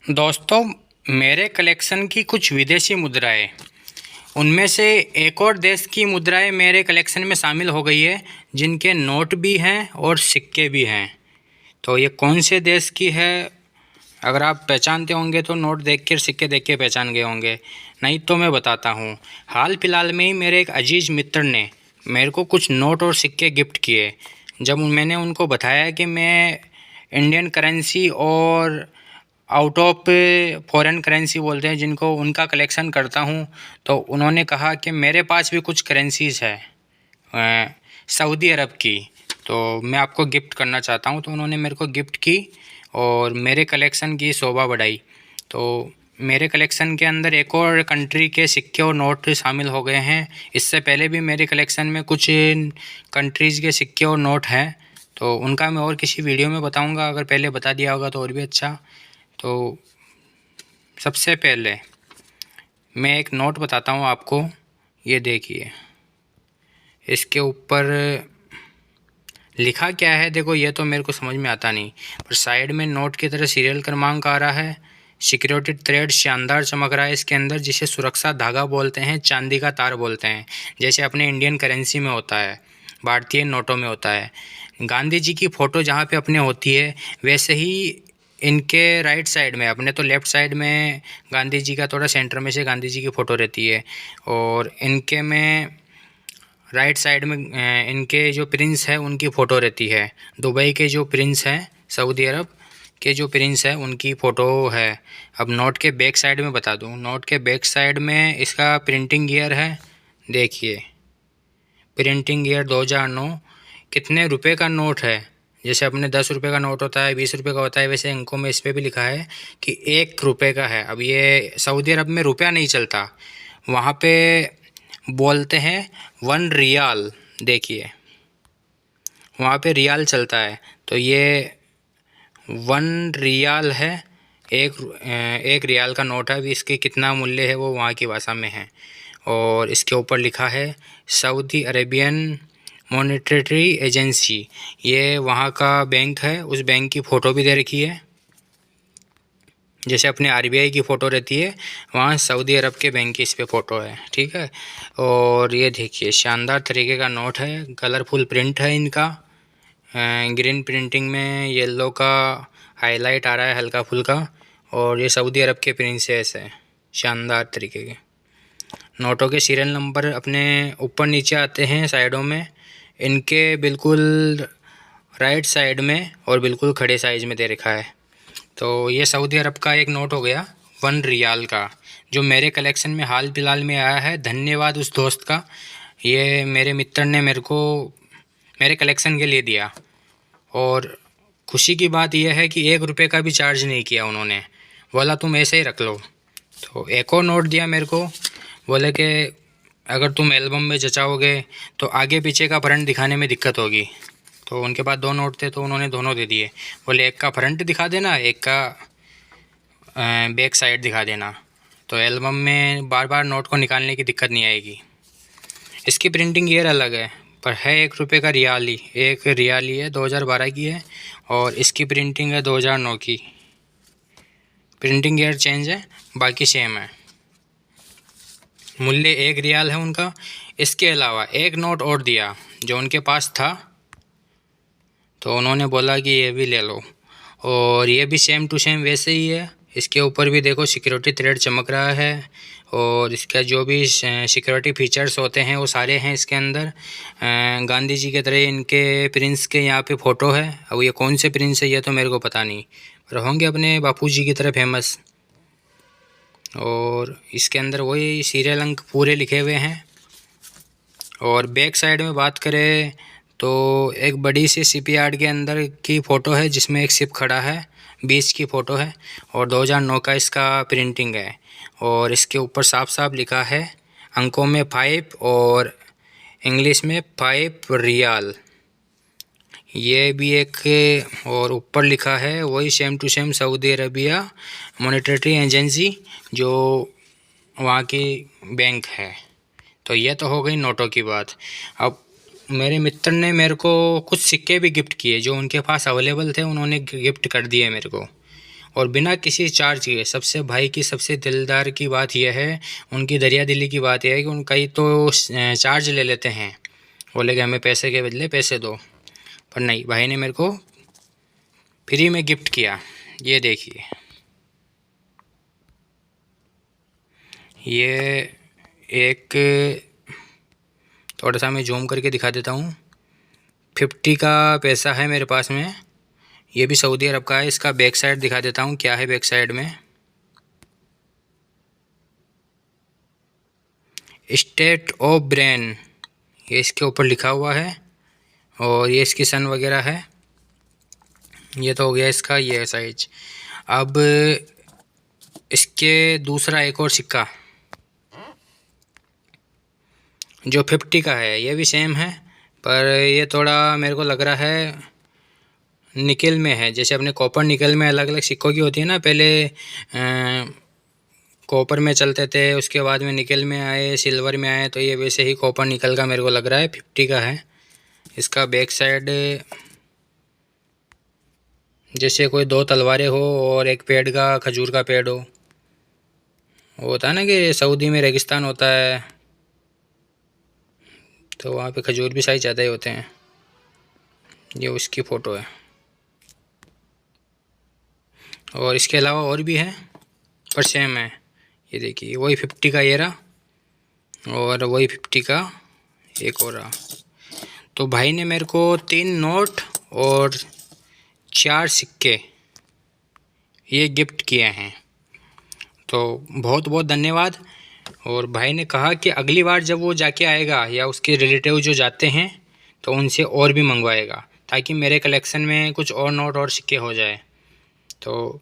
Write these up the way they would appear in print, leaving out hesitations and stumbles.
दोस्तों, मेरे कलेक्शन की कुछ विदेशी मुद्राएं, उनमें से एक और देश की मुद्राएं मेरे कलेक्शन में शामिल हो गई है, जिनके नोट भी हैं और सिक्के भी हैं। तो ये कौन से देश की है? अगर आप पहचानते होंगे तो नोट देख के, सिक्के देख के पहचान गए होंगे, नहीं तो मैं बताता हूँ। हाल फिलहाल में ही मेरे एक अजीज़ मित्र ने मेरे को कुछ नोट और सिक्के गिफ्ट किए। जब मैंने उनको बताया कि मैं इंडियन करेंसी और आउट ऑफ फॉरेन करेंसी बोलते हैं जिनको, उनका कलेक्शन करता हूँ, तो उन्होंने कहा कि मेरे पास भी कुछ करेंसीज़ है सऊदी अरब की, तो मैं आपको गिफ्ट करना चाहता हूँ। तो उन्होंने मेरे को गिफ्ट की और मेरे कलेक्शन की शोभा बढ़ाई। तो मेरे कलेक्शन के अंदर एक और कंट्री के सिक्के और नोट शामिल हो गए हैं। इससे पहले भी मेरे कलेक्शन में कुछ कंट्रीज़ के सिक्के और नोट हैं, तो उनका मैं और किसी वीडियो में बताऊंगा। अगर पहले बता दिया होगा तो और भी अच्छा। तो सबसे पहले मैं एक नोट बताता हूँ आपको। ये देखिए, इसके ऊपर लिखा क्या है देखो, ये तो मेरे को समझ में आता नहीं, पर साइड में नोट की तरह सीरियल क्रमांक आ रहा है। सिक्योरिटी थ्रेड शानदार चमक रहा है इसके अंदर, जिसे सुरक्षा धागा बोलते हैं, चांदी का तार बोलते हैं, जैसे अपने इंडियन करेंसी में होता है, भारतीय नोटों में होता है। गांधी जी की फ़ोटो जहाँ पे अपने होती है, वैसे ही इनके राइट साइड में, अपने तो लेफ़्ट साइड में गांधी जी का, थोड़ा सेंटर में से गांधी जी की फ़ोटो रहती है, और इनके में राइट साइड में इनके जो प्रिंस है उनकी फ़ोटो रहती है। दुबई के जो प्रिंस हैं, सऊदी अरब के जो प्रिंस हैं, उनकी फ़ोटो है। अब नोट के बैक साइड में बता दूं, नोट के बैक साइड में इसका प्रिंटिंग ईयर है। देखिए, प्रिंटिंग ईयर 2009। कितने रुपए का नोट है, जैसे अपने 10 रुपये का नोट होता है, 20 रुपये का होता है, वैसे अंकों में इस पर भी लिखा है कि 1 रुपये का है। अब ये सऊदी अरब में रुपया नहीं चलता, वहाँ पे बोलते हैं 1 रियाल। देखिए, वहाँ पे रियाल चलता है, तो ये 1 रियाल है। एक रियाल का नोट है। अभी इसके कितना मूल्य है वो वहाँ की भाषा में है। और इसके ऊपर लिखा है सऊदी अरेबियन मॉनेटरी एजेंसी। ये वहाँ का बैंक है, उस बैंक की फ़ोटो भी दे रखी है। जैसे अपने आरबीआई की फ़ोटो रहती है, वहाँ सऊदी अरब के बैंक की इस पे फ़ोटो है, ठीक है। और ये देखिए, शानदार तरीके का नोट है, कलरफुल प्रिंट है इनका। ग्रीन प्रिंटिंग में येलो का हाईलाइट आ रहा है हल्का फुल्का, और ये सऊदी अरब के प्रिंसेस है, शानदार तरीके के। नोटों के सीरियल नंबर अपने ऊपर नीचे आते हैं साइडों में, इनके बिल्कुल राइट साइड में और बिल्कुल खड़े साइज में दे रखा है। तो ये सऊदी अरब का एक नोट हो गया 1 रियाल का, जो मेरे कलेक्शन में हाल फिलहाल में आया है। धन्यवाद उस दोस्त का, ये मेरे मित्र ने मेरे को मेरे कलेक्शन के लिए दिया। और खुशी की बात यह है कि 1 रुपये का भी चार्ज नहीं किया उन्होंने, बोला तुम ऐसे ही रख लो। तो एक और नोट दिया मेरे को, बोले कि अगर तुम एल्बम में जचाओगे तो आगे पीछे का फ्रंट दिखाने में दिक्कत होगी। तो उनके पास 2 नोट थे, तो उन्होंने दोनों दे दिए। बोले एक का फ्रंट दिखा देना, एक का बैक साइड दिखा देना, तो एल्बम में बार बार नोट को निकालने की दिक्कत नहीं आएगी। इसकी प्रिंटिंग ईयर अलग है, पर है 1 रुपये का रियाल ही, 1 रियाल ही है, 2012 की है। और इसकी प्रिंटिंग है 2009 की। प्रिंटिंग ईयर चेंज है, बाकी सेम है। मूल्य 1 रियाल है उनका। इसके अलावा एक नोट और दिया जो उनके पास था, तो उन्होंने बोला कि ये भी ले लो। और ये भी सेम टू सेम वैसे ही है। इसके ऊपर भी देखो सिक्योरिटी थ्रेड चमक रहा है, और इसका जो भी सिक्योरिटी फीचर्स होते हैं वो सारे हैं इसके अंदर। गांधी जी के तरह इनके प्रिंस के यहाँ पे फ़ोटो है। अब ये कौन से प्रिंस है ये तो मेरे को पता नहीं, पर होंगे अपने बापू जी की तरह फेमस। और इसके अंदर वही सीरियल अंक पूरे लिखे हुए हैं। और बैक साइड में बात करें तो एक बड़ी सी शिप यार्ड के अंदर की फ़ोटो है, जिसमें एक शिप खड़ा है, बीच की फ़ोटो है, और 2009 का इसका प्रिंटिंग है। और इसके ऊपर साफ साफ लिखा है अंकों में 5 और इंग्लिश में 5 रियाल। ये भी एक, और ऊपर लिखा है वही same to same Saudi Arabia monetary agency, जो वहाँ की बैंक है। तो ये तो हो गई नोटों की बात। अब मेरे मित्र ने मेरे को कुछ सिक्के भी गिफ्ट किए, जो उनके पास अवेलेबल थे उन्होंने गिफ्ट कर दिए मेरे को। और बिना किसी चार्ज के। सबसे भाई की सबसे दिलदार की बात यह है, उनकी दरिया दिली की बात यह है कि उनका ही तो चार्ज ले लेते हैं, बोले कि हमें पैसे के बदले पैसे दो, पर नहीं, भाई ने मेरे को फ्री में गिफ्ट किया। ये देखिए, ये एक, थोड़ा सा मैं जूम करके दिखा देता हूँ, 50 का पैसा है मेरे पास में। ये भी सऊदी अरब का है। इसका बैक साइड दिखा देता हूँ क्या है बैक साइड में। स्टेट ऑफ ब्रेन, ये इसके ऊपर लिखा हुआ है, और ये इसकी सन वगैरह है। ये तो हो गया इसका ये साइज। अब इसके दूसरा एक और सिक्का जो 50 का है, ये भी सेम है, पर ये थोड़ा मेरे को लग रहा है निकल में है। जैसे अपने कॉपर निकल में अलग अलग सिक्कों की होती है ना, पहले कॉपर में चलते थे, उसके बाद में निकल में आए, सिल्वर में आए, तो ये वैसे ही कॉपर निकल का मेरे को लग रहा है 50 का है। इसका बैक साइड जैसे कोई दो तलवारें हो और एक पेड़ का, खजूर का पेड़ हो। वो होता है ना कि सऊदी में रेगिस्तान होता है, तो वहाँ पे खजूर भी साइज ज़्यादा ही होते हैं। ये उसकी फ़ोटो है, और इसके अलावा और भी है पर सेम है। ये देखिए, वही 50 का ये रहा, और वही 50 का एक और रहा। तो भाई ने मेरे को 3 नोट और 4 सिक्के ये गिफ्ट किए हैं, तो बहुत बहुत धन्यवाद। और भाई ने कहा कि अगली बार जब वो जाके आएगा या उसके रिलेटिव जो जाते हैं तो उनसे और भी मंगवाएगा, ताकि मेरे कलेक्शन में कुछ और नोट और सिक्के हो जाए। तो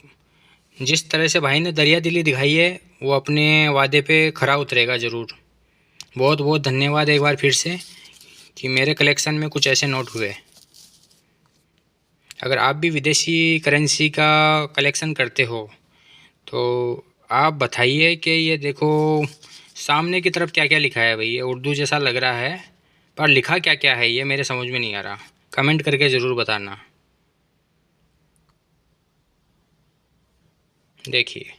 जिस तरह से भाई ने दरिया दिली दिखाई है, वो अपने वादे पे खरा उतरेगा ज़रूर। बहुत बहुत धन्यवाद एक बार फिर से कि मेरे कलेक्शन में कुछ ऐसे नोट हुए। अगर आप भी विदेशी करेंसी का कलेक्शन करते हो तो आप बताइए कि ये देखो सामने की तरफ क्या क्या लिखा है भाई। ये उर्दू जैसा लग रहा है, पर लिखा क्या क्या है ये मेरे समझ में नहीं आ रहा। कमेंट करके ज़रूर बताना। देखिए,